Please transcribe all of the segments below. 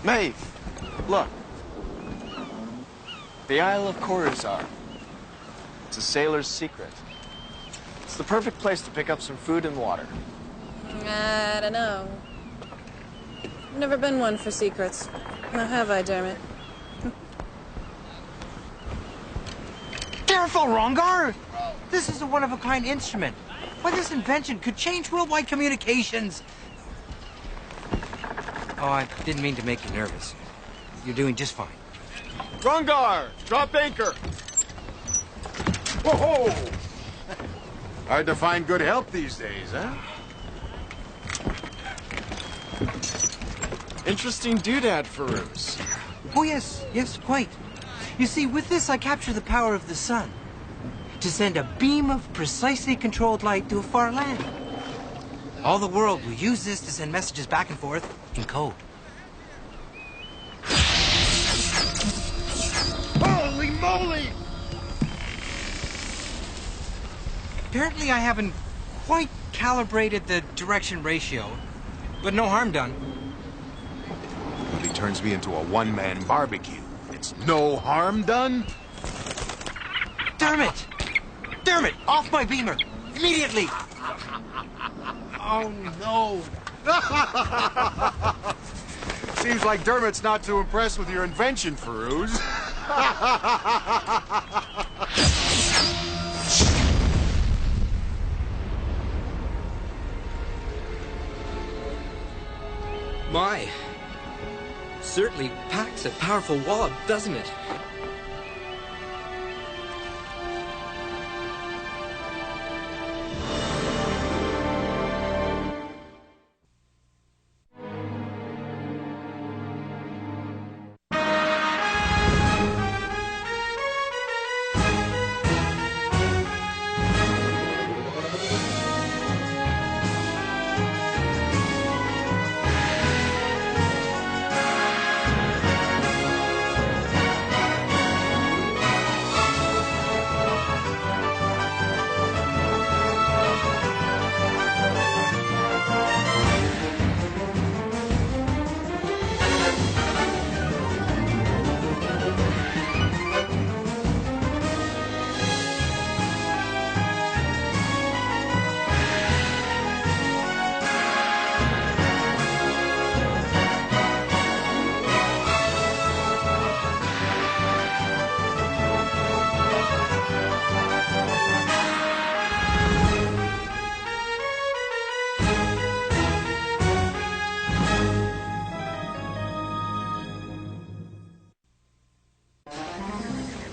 Maeve, look. The Isle of Coruscant. It's a sailor's secret. It's the perfect place to pick up some food and water. I don't know. I've never been one for secrets. Now have I, Dermot? Careful, Rongar! This is a one-of-a-kind instrument. Why, this invention could change worldwide communications. Oh, I didn't mean to make you nervous. You're doing just fine. Rungar, drop anchor. Whoa! Hard to find good help these days, huh? Interesting doodad, Firouz. Oh, yes, quite. You see, with this, I capture the power of the sun to send a beam of precisely controlled light to a far land. All the world will use this to send messages back and forth in code. Holy moly! Apparently, I haven't quite calibrated the direction ratio, but no harm done. But he turns me into a one-man barbecue. It's no harm done? Dermot! Dermot, off my beamer! Immediately! Oh, no. Seems like Dermot's not too impressed with your invention, Firouz. My. Certainly packs a powerful wad, doesn't it?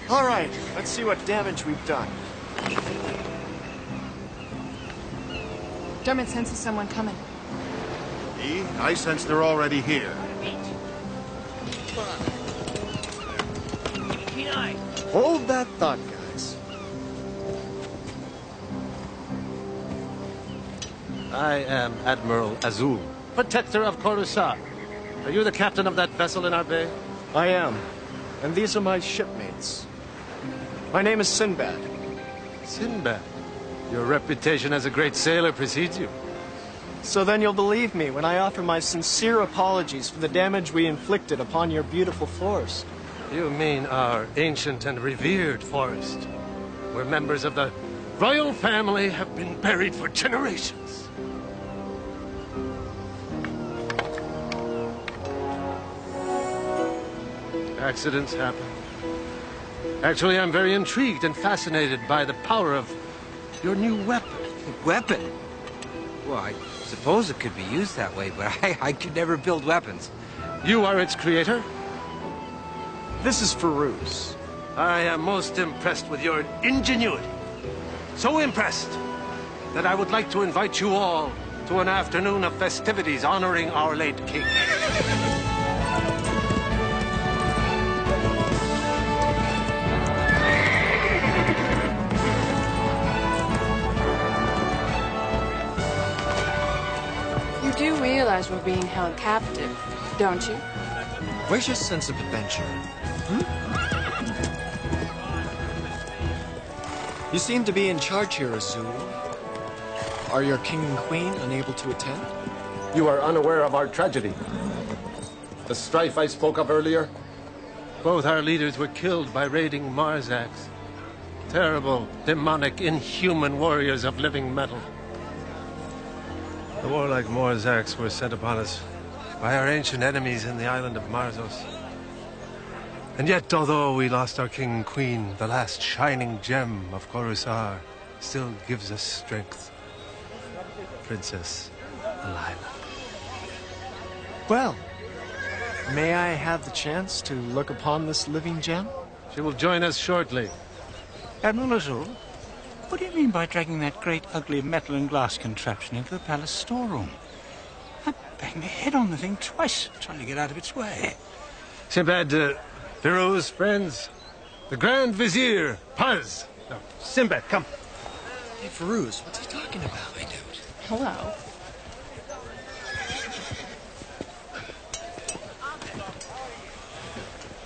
All right, let's see what damage we've done. Dermot senses someone coming. Me? I sense they're already here. Hold that thought, guys. I am Admiral Azul, protector of Coruscant. Are you the captain of that vessel in our bay? I am. And these are my shipmates. My name is Sinbad. Sinbad. Your reputation as a great sailor precedes you. So then you'll believe me when I offer my sincere apologies for the damage we inflicted upon your beautiful forest. You mean our ancient and revered forest, where members of the royal family have been buried for generations. Accidents happen. Actually, I'm very intrigued and fascinated by the power of your new weapon. Weapon? Well, I suppose it could be used that way, but I could never build weapons. You are its creator? This is Firouz. I am most impressed with your ingenuity. So impressed that I would like to invite you all to an afternoon of festivities honoring our late king. You do realize we're being held captive, don't you? Where's your sense of adventure? You seem to be in charge here, Azul. Are your king and queen unable to attend? You are unaware of our tragedy. The strife I spoke of earlier? Both our leaders were killed by raiding Marzaks. Terrible, demonic, inhuman warriors of living metal. The warlike Marzaks were sent upon us by our ancient enemies in the island of Marzos. And yet, although we lost our king and queen, the last shining gem of Coruscant still gives us strength. Princess Lila. Well, may I have the chance to look upon this living gem? She will join us shortly. Admiral Azul, what do you mean by dragging that great, ugly metal and glass contraption into the palace storeroom? I banged my head on the thing twice, trying to get out of its way. Sinbad, Firouz, friends, the Grand Vizier, Paz. No, Sinbad, come. Hey, Firouz, what's he talking about? I don't. Hello.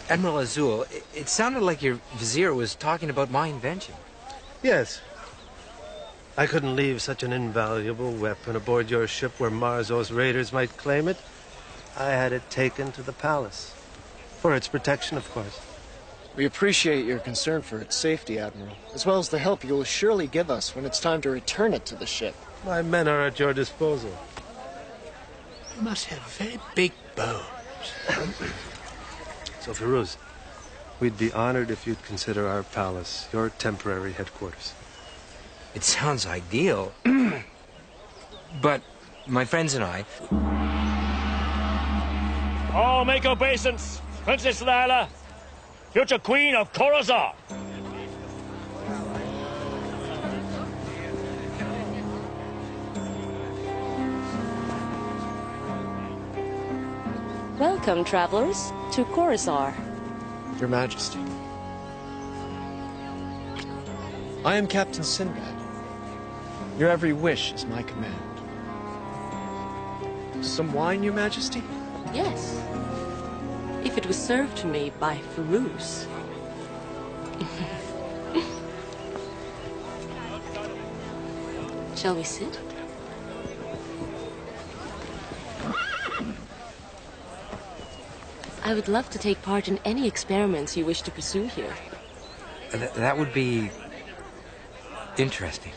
Admiral Azul, it sounded like your vizier was talking about my invention. Yes. I couldn't leave such an invaluable weapon aboard your ship where Marzos raiders might claim it. I had it taken to the palace. For its protection, of course. We appreciate your concern for its safety, Admiral, as well as the help you will surely give us when it's time to return it to the ship. My men are at your disposal. You must have very big bones. So, Firouz, we'd be honored if you'd consider our palace your temporary headquarters. It sounds ideal. But my friends and I... All make obeisance. Princess Lila, future queen of Coruscant. Welcome, travelers, to Coruscant. Your Majesty. I am Captain Sinbad. Your every wish is my command. Some wine, Your Majesty? Yes. If it was served to me by Firouz. Shall we sit? I would love to take part in any experiments you wish to pursue here. That would be... interesting.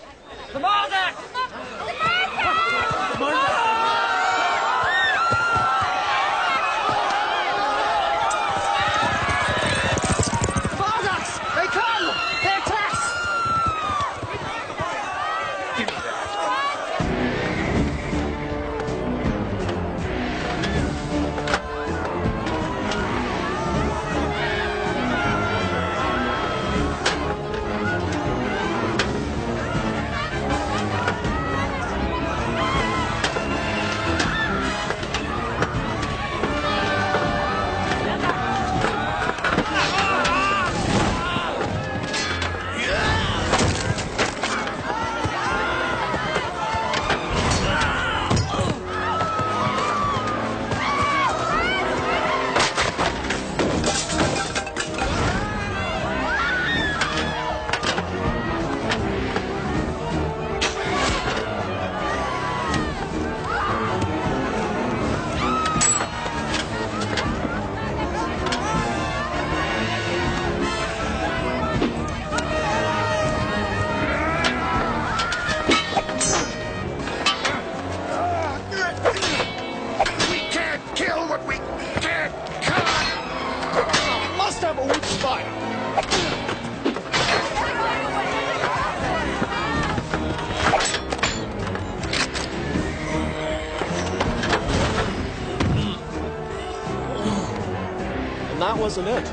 And that wasn't it.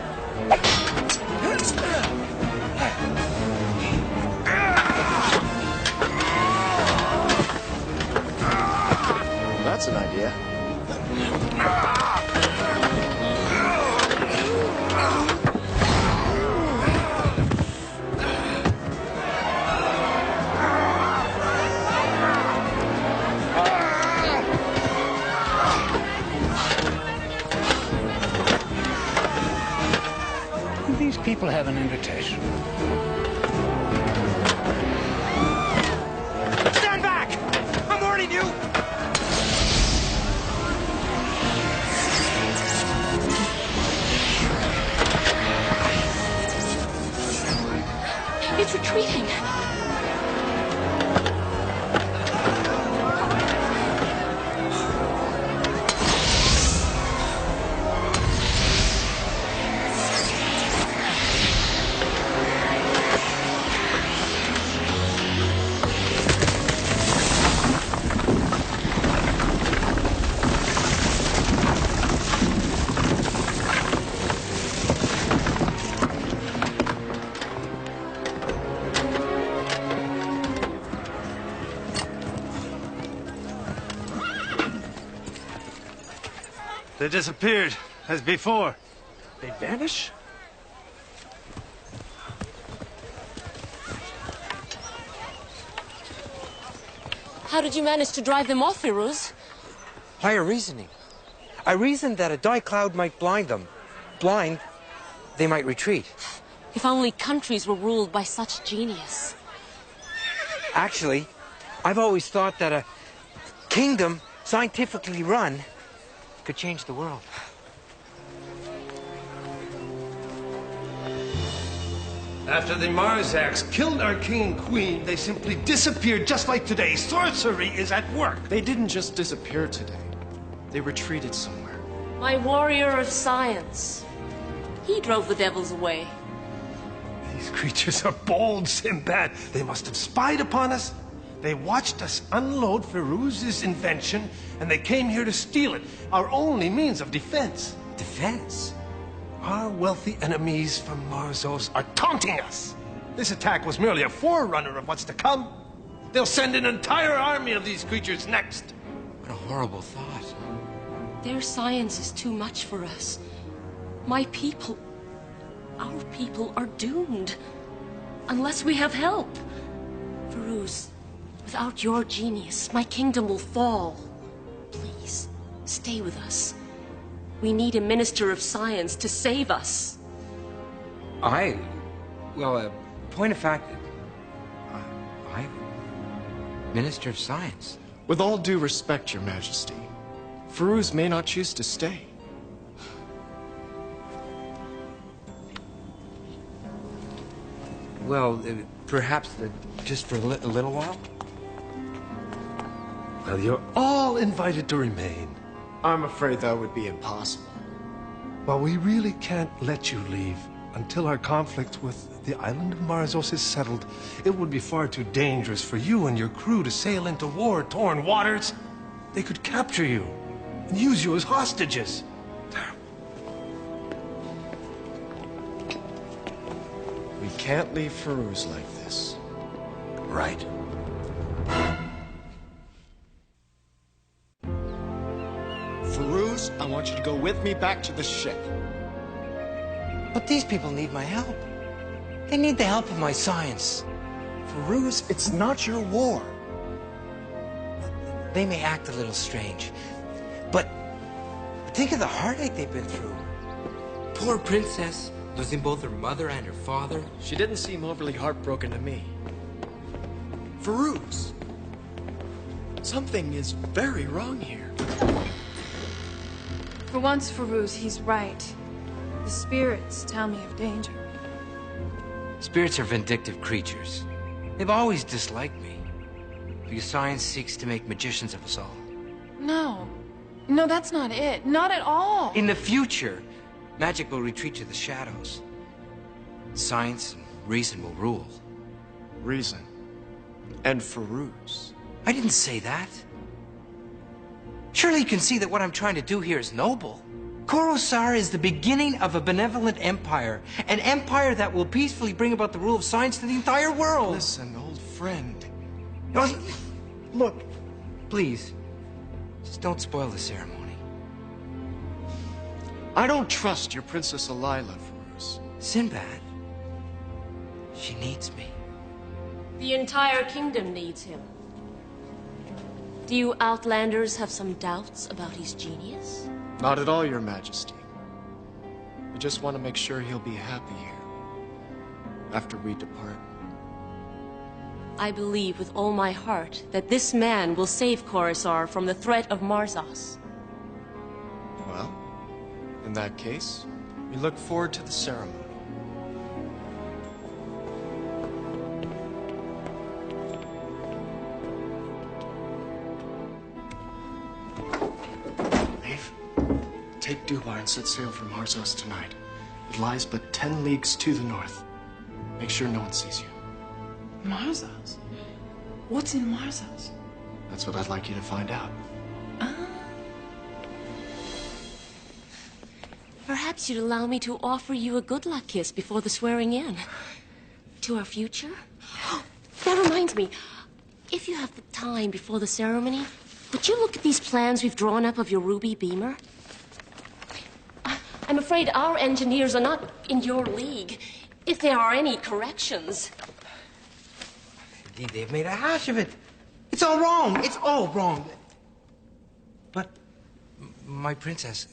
That's an idea. These people have an invitation. Stand back! I'm warning you! retreating. They disappeared, as before. They vanish? How did you manage to drive them off, Firouz? Higher reasoning. I reasoned that a dye cloud might blind them. Blind, they might retreat. If only countries were ruled by such genius. Actually, I've always thought that a kingdom, scientifically run, could change the world. After the Marzaks killed our king and queen, they simply disappeared just like today. Sorcery is at work. They didn't just disappear today. They retreated somewhere. My warrior of science. He drove the devils away. These creatures are bold, Sinbad. They must have spied upon us. They watched us unload Firouz's invention, and they came here to steal it, our only means of defense. Defense? Our wealthy enemies from Marzos are taunting us. This attack was merely a forerunner of what's to come. They'll send an entire army of these creatures next. What a horrible thought. Their science is too much for us. My people, our people are doomed. Unless we have help. Firouz, without your genius, my kingdom will fall. Please, stay with us. We need a minister of science to save us. Point of fact, I'm Minister of Science. With all due respect, Your Majesty, Firouz may not choose to stay. Well, perhaps just for a little while? Well, you're all invited to remain. I'm afraid that would be impossible. Well, we really can't let you leave until our conflict with the island of Marzos is settled. It would be far too dangerous for you and your crew to sail into war-torn waters. They could capture you and use you as hostages. We can't leave Firouz like this. Right. Firouz, I want you to go with me back to the ship. But these people need my help. They need the help of my science. Firouz, it's not your war. They may act a little strange, but think of the heartache they've been through. Poor princess, losing both her mother and her father. She didn't seem overly heartbroken to me. Firouz, something is very wrong here. For once, Firouz, he's right. The spirits tell me of danger. Spirits are vindictive creatures. They've always disliked me, because science seeks to make magicians of us all. No. No, that's not it. Not at all. In the future, magic will retreat to the shadows. Science and reason will rule. Reason. And Firouz. I didn't say that. Surely you can see that what I'm trying to do here is noble. Coruscant is the beginning of a benevolent empire. An empire that will peacefully bring about the rule of science to the entire world. Listen, old friend. Look, please, just don't spoil the ceremony. I don't trust your Princess Alila, Firouz. Sinbad, she needs me. The entire kingdom needs him. Do you Outlanders have some doubts about his genius? Not at all, Your Majesty. We just want to make sure he'll be happy here after we depart. I believe with all my heart that this man will save Coruscant from the threat of Marzos. Well, in that case, we look forward to the ceremony. Take Dubai and set sail for Marzos tonight. It lies but 10 leagues to the north. Make sure no one sees you. Marzos? What's in Marzos? That's what I'd like you to find out. Perhaps you'd allow me to offer you a good luck kiss before the swearing in. To our future? That reminds me, if you have the time before the ceremony, would you look at these plans we've drawn up of your ruby beamer? I'm afraid our engineers are not in your league, if there are any corrections. Indeed, they've made a hash of it. It's all wrong. It's all wrong. But, my princess,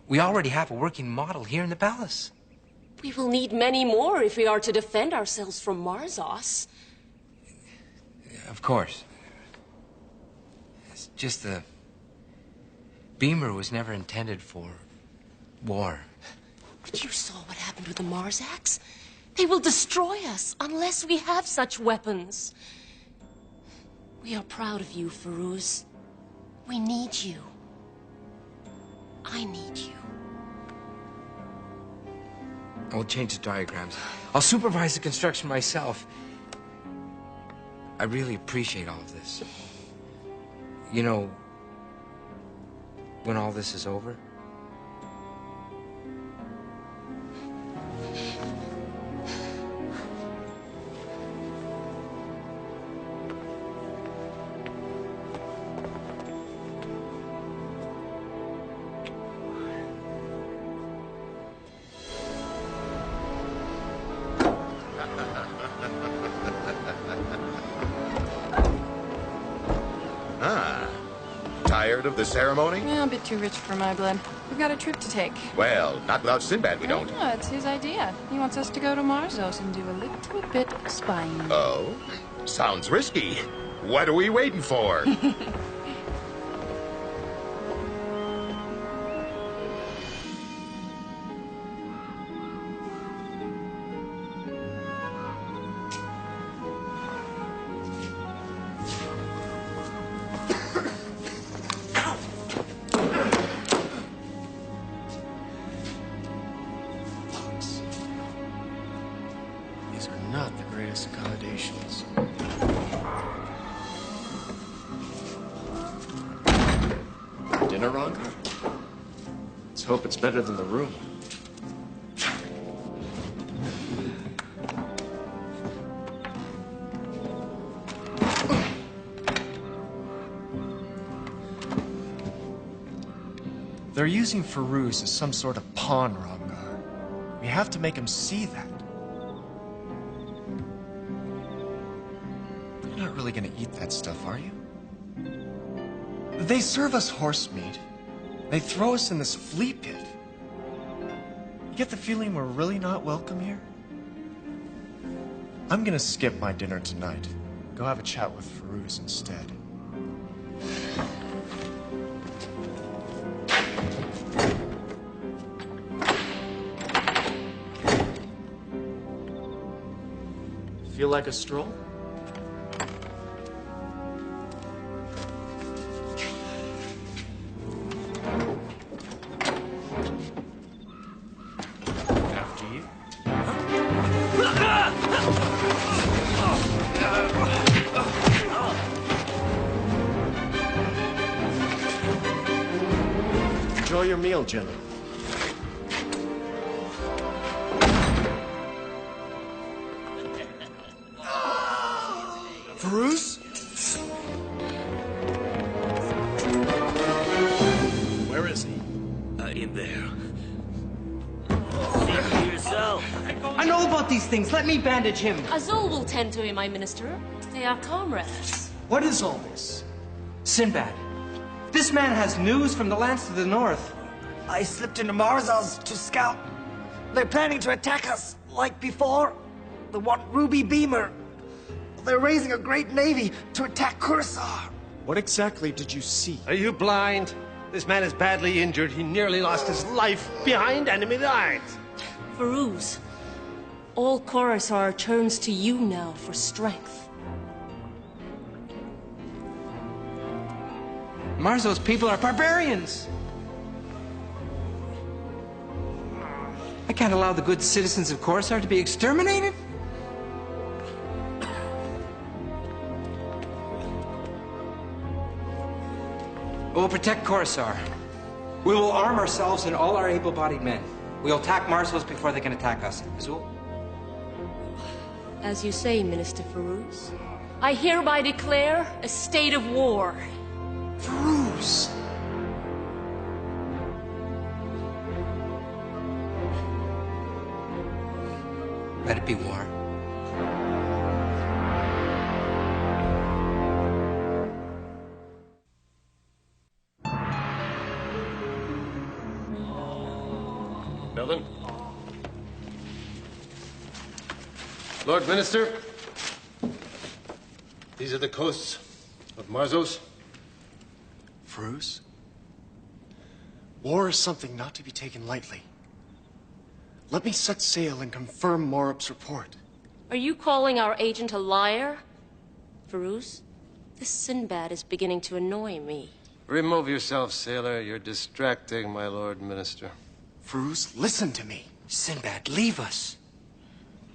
we already have a working model here in the palace. We will need many more if we are to defend ourselves from Marzos. Of course. It's just the beamer was never intended for war. But you saw what happened with the Marzaks. They will destroy us unless we have such weapons. We are proud of you, Firouz. We need you. I need you. I'll change the diagrams. I'll supervise the construction myself. I really appreciate all of this. You know, when all this is over, Tired of the ceremony? Yeah, a bit too rich for my blood. We've got a trip to take. Well, not without Sinbad, we don't. No, it's his idea. He wants us to go to Marzos and do a little bit of spying. Oh? Sounds risky. What are we waiting for? These are not the greatest accommodations. Dinner, Ronka? Let's hope it's better than the room. They're using Firouz as some sort of pawn, Ramgar. We have to make him see that. You're not really gonna eat that stuff, are you? They serve us horse meat. They throw us in this flea pit. You get the feeling we're really not welcome here? I'm gonna skip my dinner tonight. Go have a chat with Firouz instead. Feel like a stroll? After you. Enjoy your meal, Jenny. Firouz? Where is he? In there. See for yourself. I know about these things. Let me bandage him. Azul will tend to him, my minister. They are comrades. What is all this? Sinbad, this man has news from the lands to the north. I slipped into Marzos to scout. They're planning to attack us, like before. They want Ruby Beamer. They're raising a great navy to attack Kursar. What exactly did you see? Are you blind? This man is badly injured. He nearly lost his life behind enemy lines. Firouz, all Khorasan turns to you now for strength. Marzos people are barbarians. can't allow the good citizens of Coruscant to be exterminated. We'll protect Coruscant. We will arm ourselves and all our able-bodied men. We'll attack Marzos before they can attack us. Azul? As you say, Minister Firouz, I hereby declare a state of war. Firouz! Let it be war. Melvin? Lord Minister, these are the coasts of Marzos. Firouz? War is something not to be taken lightly. Let me set sail and confirm Morup's report. Are you calling our agent a liar? Firouz, this Sinbad is beginning to annoy me. Remove yourself, sailor. You're distracting my Lord Minister. Firouz, listen to me. Sinbad, leave us.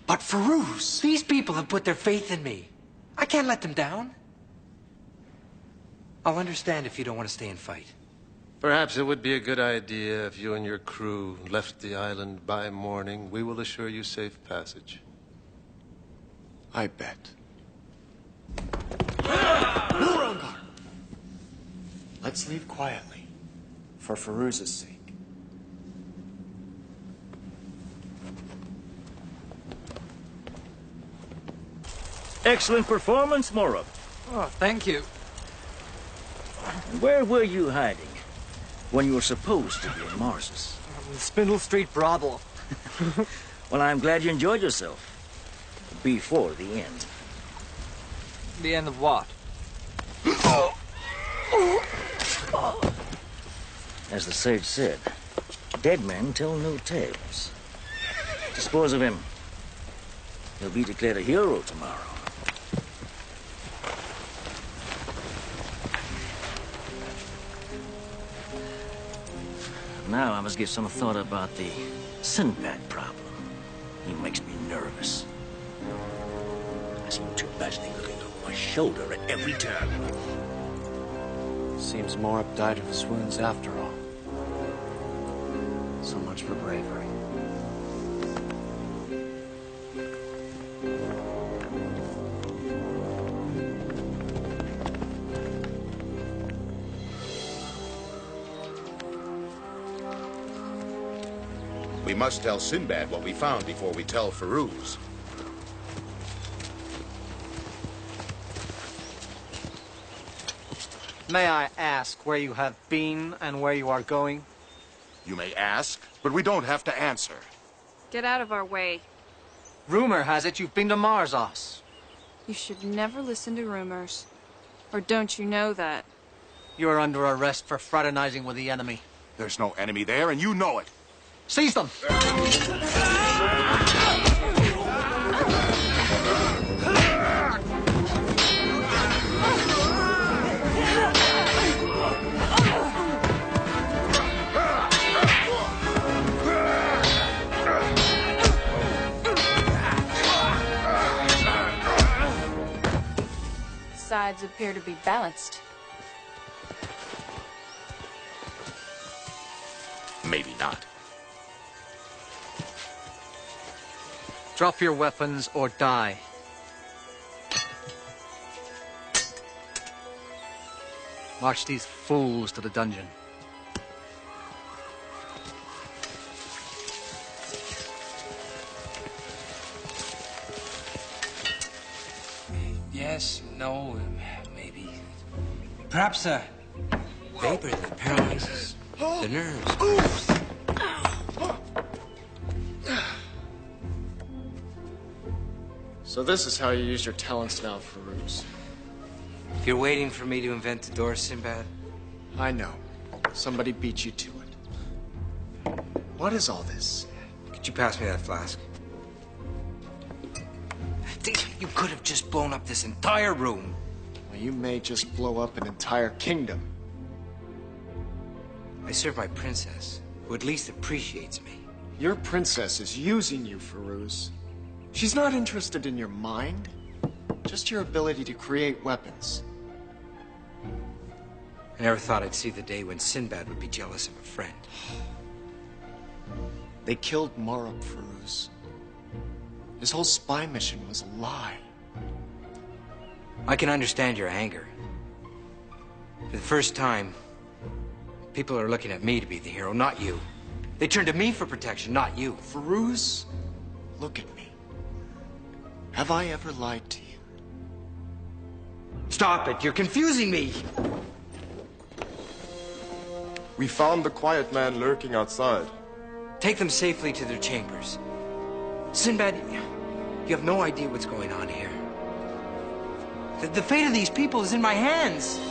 But Firouz! These people have put their faith in me. I can't let them down. I'll understand if you don't want to stay and fight. Perhaps it would be a good idea if you and your crew left the island by morning. We will assure you safe passage. I bet. No, Rangar! Let's leave quietly, for Firouz's sake. Excellent performance, Morup. Oh, thank you. Where were you hiding when you were supposed to be in Marzos? Spindle Street brothel. Well, I'm glad you enjoyed yourself. Before the end. The end of what? As the sage said, dead men tell no tales. Dispose of him. He'll be declared a hero tomorrow. Now I must give some thought about the Sinbad problem. He makes me nervous. I seem to imagine him looking over my shoulder at every turn. Seems Morup died of his wounds after all. So much for bravery. We must tell Sinbad what we found before we tell Firouz. May I ask where you have been and where you are going? You may ask, but we don't have to answer. Get out of our way. Rumor has it you've been to Marzos. You should never listen to rumors. Or don't you know that? You are under arrest for fraternizing with the enemy. There's no enemy there, and you know it. Seize them! Sides appear to be balanced. Maybe not. Drop your weapons or die. March these fools to the dungeon. Yes, no, maybe. Perhaps a vapor that paralyzes the nerves. So this is how you use your talents now, Firouz. If you're waiting for me to invent the door, Sinbad. I know. Somebody beat you to it. What is all this? Could you pass me that flask? You could have just blown up this entire room. Well, you may just blow up an entire kingdom. I serve my princess, who at least appreciates me. Your princess is using you, Firouz. She's not interested in your mind, just your ability to create weapons. I never thought I'd see the day when Sinbad would be jealous of a friend. They killed Marab, Firouz. His whole spy mission was a lie. I can understand your anger. For the first time, people are looking at me to be the hero, not you. They turn to me for protection, not you. Firouz, look at me. Have I ever lied to you? Stop it, you're confusing me. We found the quiet man lurking outside. Take them safely to their chambers. Sinbad, you have no idea what's going on here. The fate of these people is in my hands.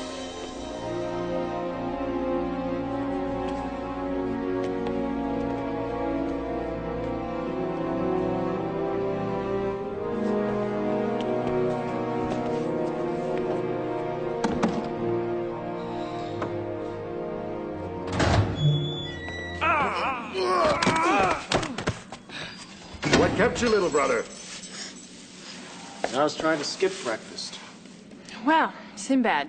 What kept you, little brother? I was trying to skip breakfast. Well, Sinbad,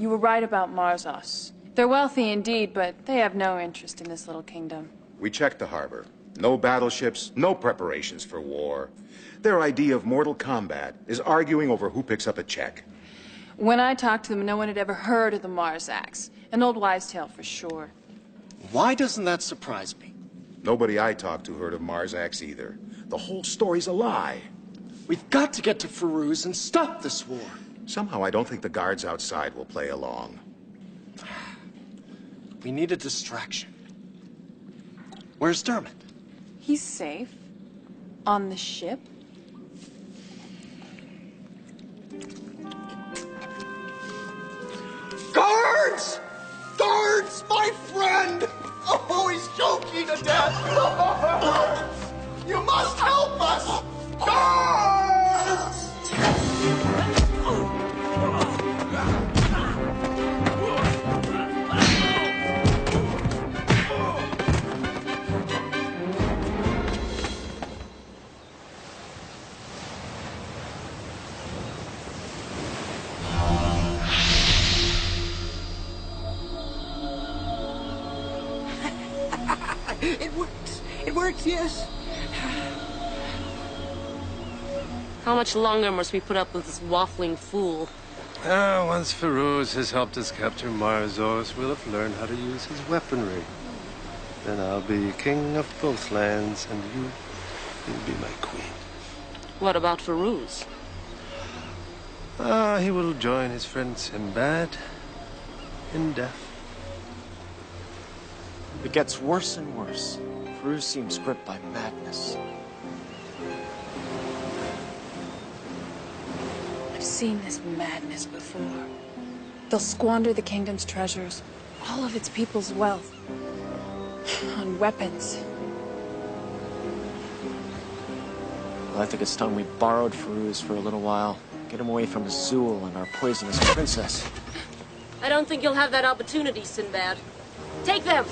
you were right about Marzos. They're wealthy indeed, but they have no interest in this little kingdom. We checked the harbor. No battleships, no preparations for war. Their idea of mortal combat is arguing over who picks up a check. When I talked to them, no one had ever heard of the Marzaks. An old wives' tale for sure. Why doesn't that surprise me? Nobody I talked to heard of Marzax either. The whole story's a lie. We've got to get to Firouz and stop this war. Somehow I don't think the guards outside will play along. We need a distraction. Where's Dermot? He's safe. On the ship. Guards! Guards! My friend! Oh, he's choking to death! You must help us! Guards! It works. It works, yes. How much longer must we put up with this waffling fool? Once Firouz has helped us capture Marzos, we'll have learned how to use his weaponry. Then I'll be king of both lands, and you'll be my queen. What about Firouz? He will join his friend Sinbad in death. It gets worse and worse. Firouz seems gripped by madness. I've seen this madness before. They'll squander the kingdom's treasures, all of its people's wealth, on weapons. Well, I think it's time we borrowed Firouz for a little while. Get him away from Azul and our poisonous princess. I don't think you'll have that opportunity, Sinbad. Take them!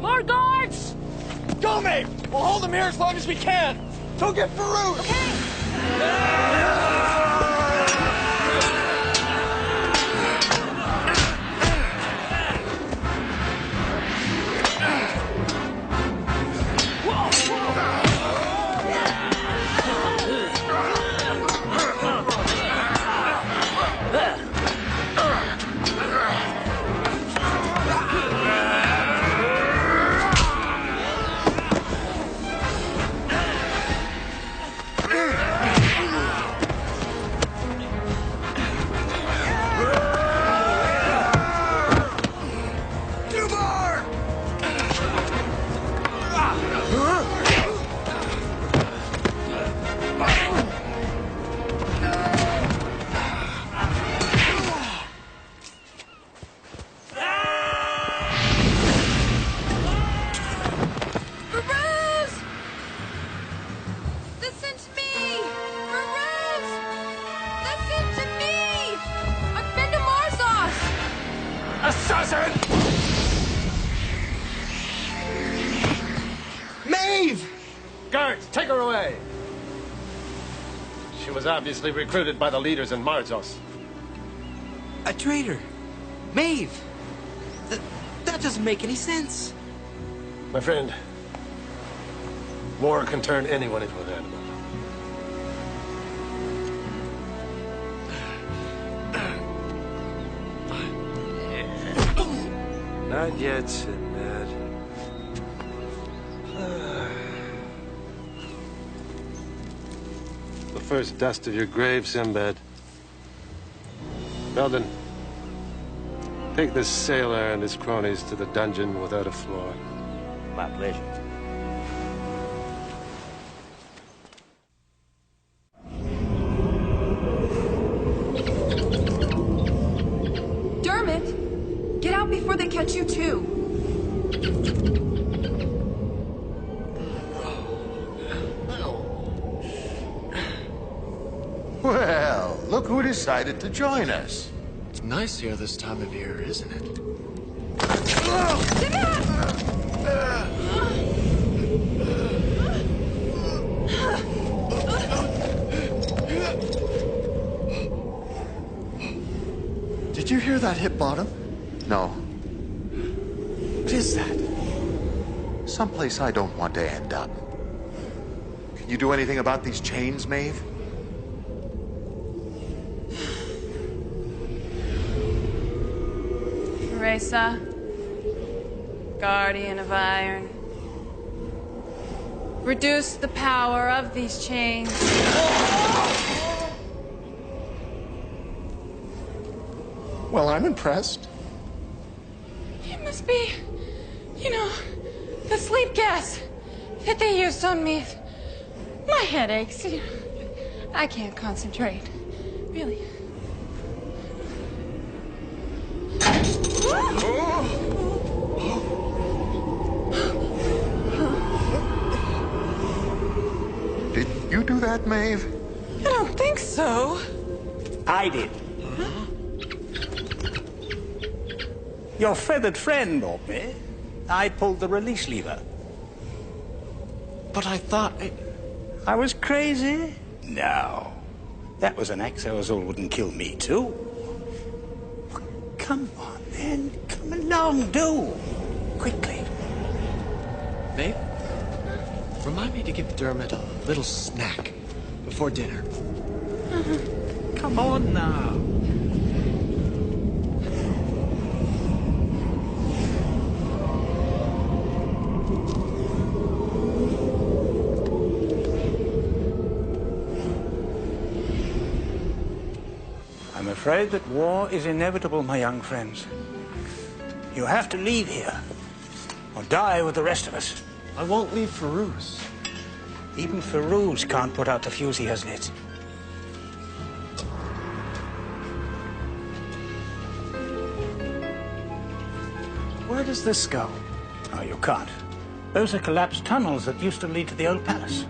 More guards! Go, mate! We'll hold them here as long as we can! Go get Firouz! Okay! Guards, take her away! She was obviously recruited by the leaders in Marzos. A traitor. Maeve. That doesn't make any sense. My friend, war can turn anyone into an animal. Not yet, Sinbad. The first dust of your grave, Sinbad. Belden, take this sailor and his cronies to the dungeon without a floor. My pleasure. Dermot, get out before they catch you too. Well, look who decided to join us. It's nice here this time of year, isn't it? Did you hear that hit bottom? No. What is that? Someplace I don't want to end up. Can you do anything about these chains, Maeve? Teresa, guardian of iron. Reduce the power of these chains. Well, I'm impressed. It must be, the sleep gas that they used on me. My head aches. I can't concentrate. Really. Did you do that, Maeve? I don't think so. I did. Your feathered friend, Aubrey. I pulled the release lever. But I thought I was crazy? No. That was an axe so Azul wouldn't kill me, too. Come on, then. Come along, do. Quickly. Maeve, remind me to give Dermot a little snack before dinner. Come on now. I'm afraid that war is inevitable, my young friends. You have to leave here, or die with the rest of us. I won't leave Firouz. Even Firouz can't put out the fuse he has lit. Where does this go? Oh, you can't. Those are collapsed tunnels that used to lead to the old palace.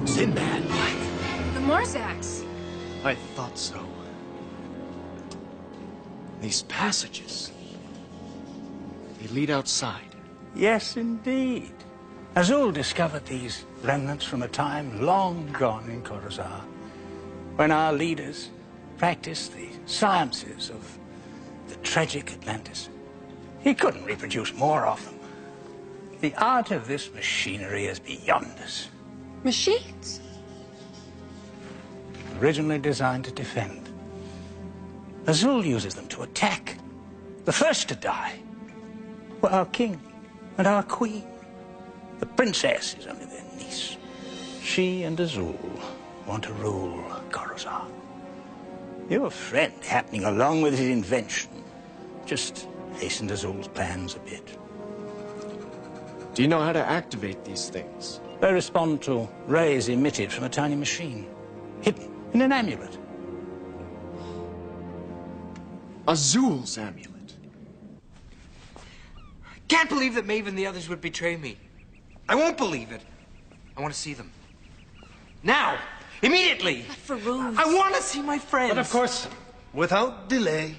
Sinbad. The Morzaks. I thought so. These passages. They lead outside. Yes, indeed. Azul discovered these remnants from a time long gone in Coruscant, when our leaders practiced the sciences of the tragic Atlantis. He couldn't reproduce more of them. The art of this machinery is beyond us. Machines? Originally designed to defend. Azul uses them to attack. The first to die were our king and our queen. The princess is only their niece. She and Azul want to rule Coruscant. Your friend happening along with his invention just hastened Azul's plans a bit. Do you know how to activate these things? They respond to rays emitted from a tiny machine, hidden in an amulet. Azul's amulet. Can't believe that Maeve and the others would betray me. I won't believe it. I want to see them. Now! Immediately! But Firouz... I want to see my friends! But of course, without delay.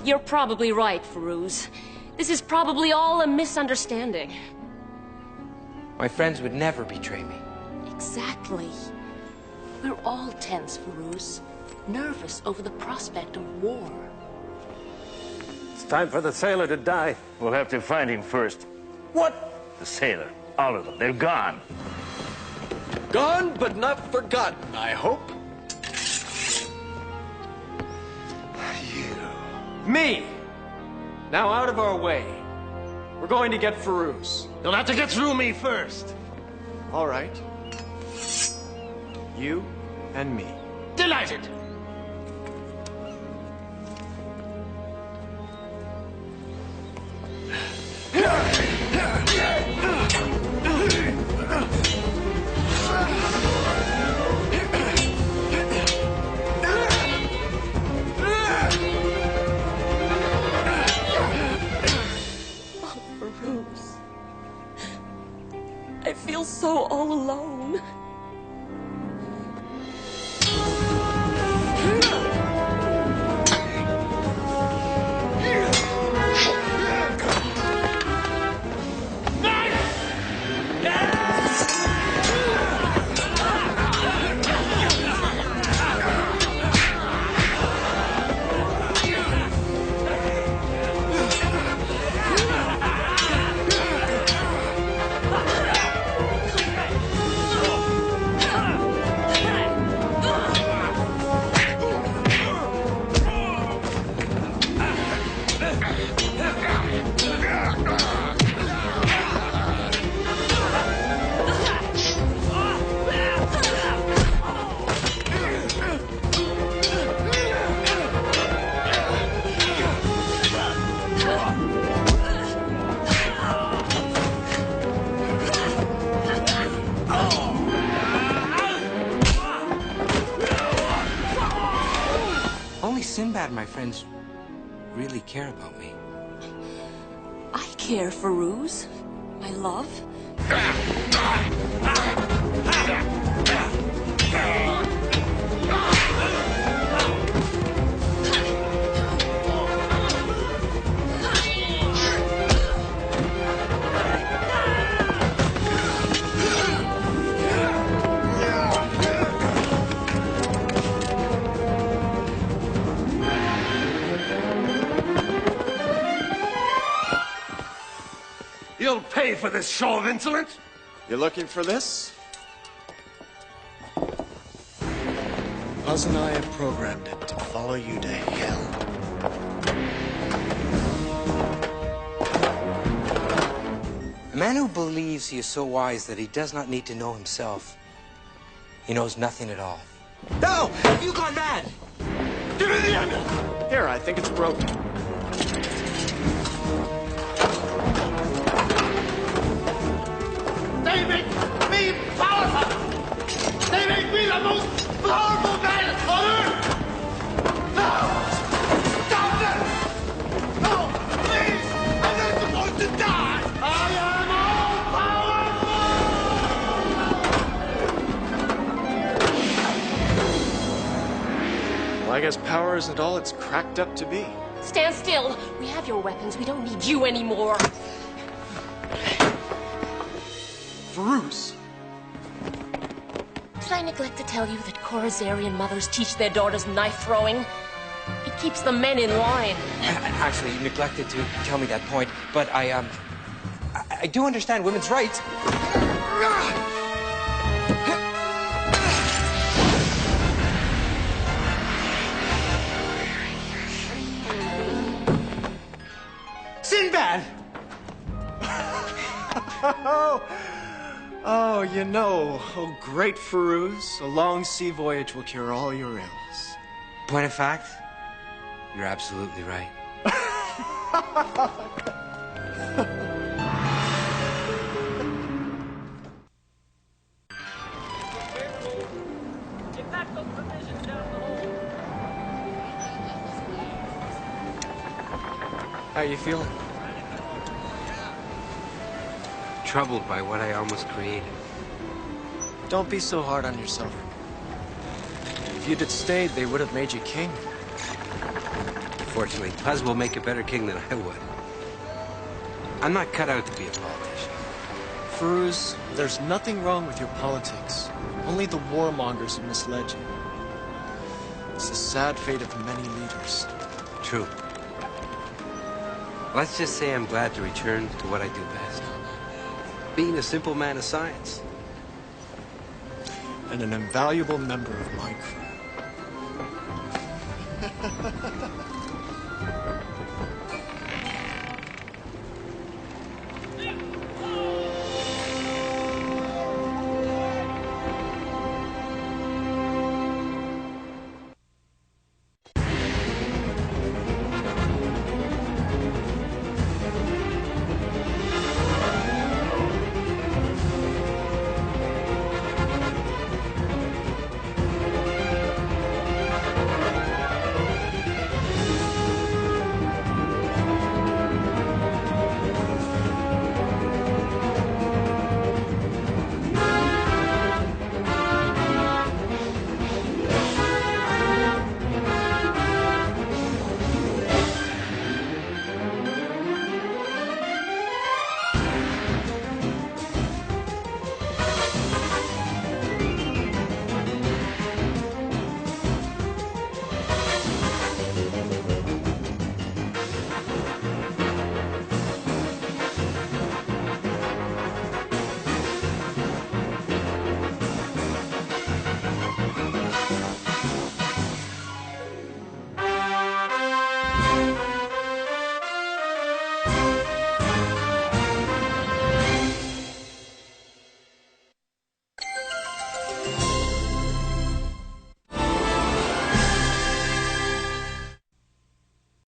You're probably right, Firouz. This is probably all a misunderstanding. My friends would never betray me. Exactly. We're all tense, Firouz. Nervous over the prospect of war. It's time for the sailor to die. We'll have to find him first. What? The sailor. All of them. They're gone. Gone but not forgotten, I hope. You. Me! Now out of our way. We're going to get Firouz. You'll have to get through me first. All right. You and me. Delighted. I feel so all alone. Only Sinbad and my friends really care about me. I care, Firouz. My love. You'll pay for this show of insolence. You looking for this? Buzz and I have programmed it to follow you to hell. A man who believes he is so wise that he does not need to know himself. He knows nothing at all. No! Have you gone mad? Give me the amulet! Here, I think it's broken. They make me powerful! They make me the most powerful man on earth! No! Stop them! No! Please! I'm not supposed to die! I am all powerful! Well, I guess power isn't all it's cracked up to be. Stand still. We have your weapons. We don't need you anymore. Firouz. Did I neglect to tell you that Khorazarian mothers teach their daughters knife throwing? It keeps the men in line. Actually, you neglected to tell me that point, but I do understand women's rights. Sinbad! Oh, You know, oh great Firouz, a long sea voyage will cure all your ills. Point of fact, you're absolutely right. How you feeling? Troubled by what I almost created. Don't be so hard on yourself. If you'd have stayed, they would have made you king. Fortunately, Puz will make a better king than I would. I'm not cut out to be a politician. Firouz, there's nothing wrong with your politics. Only the warmongers who misled you. It's the sad fate of many leaders. True. Let's just say I'm glad to return to what I do best. Being a simple man of science. And an invaluable member of my crew.